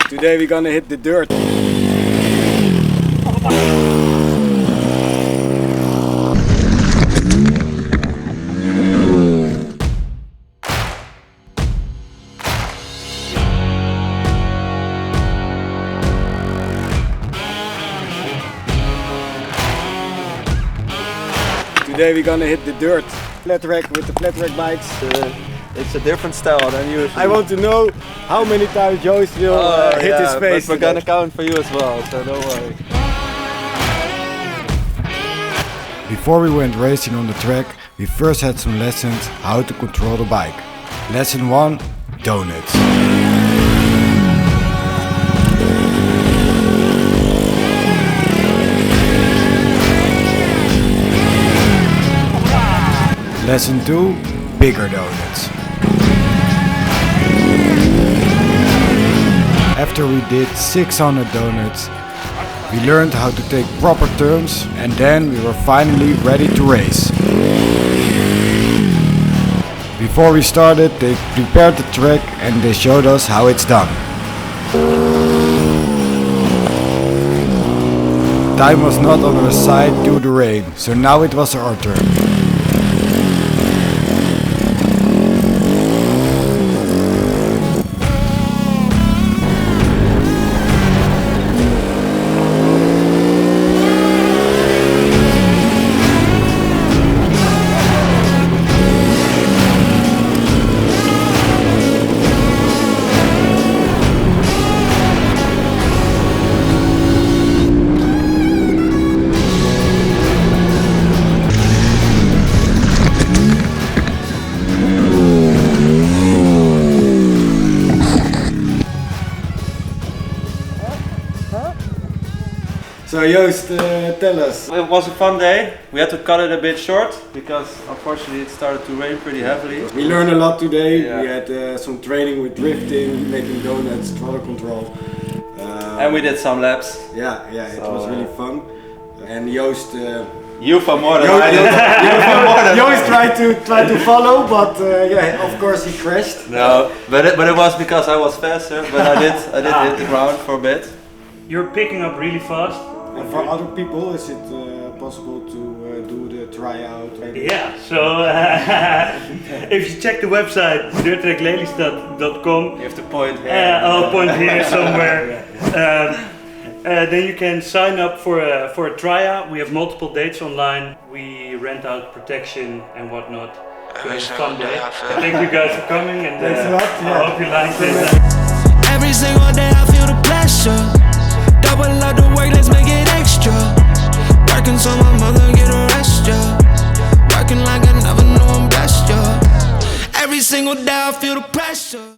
Today we're gonna hit the dirt. Today we're gonna hit the dirt. Flat track with the flat track bikes. It's a different style than usually. I want to know how many times Joost will hit his face. But we're gonna count for you as well, so don't worry. Before we went racing on the track, we first had some lessons how to control the bike. Lesson 1, donuts. Lesson 2, bigger donuts. After we did 600 donuts, we learned how to take proper turns and then we were finally ready to race. Before we started, they prepared the track and they showed us how it's done. Time was not on our side due to the rain, so now it was our turn. So Joost, tell us. It was a fun day. We had to cut it a bit short because unfortunately it started to rain pretty heavily. We learned a lot today. Yeah. We had some training with drifting, making donuts, throttle control. And we did some laps. Yeah, it was really fun. And Joost... You for more than I did. Joost tried to follow, but yeah, of course he crashed. No, but it was because I was faster, but I did hit the ground for a bit. You're picking up really fast. And for other people, is it possible to do the tryout? Yeah, so if you check the website dirttracklelystad.com, You have to point here. I'll point here somewhere. Then you can sign up for a tryout. We have multiple dates online. We rent out protection and whatnot. So it's a fun day. Thank you guys for coming, and Thanks a lot. I hope you liked it. Every single day I feel the pressure. Double up the work, let's make it extra. Working so my mother get a rest, yeah. Working like I never knew I'm best, yeah. Every single day I feel the pressure.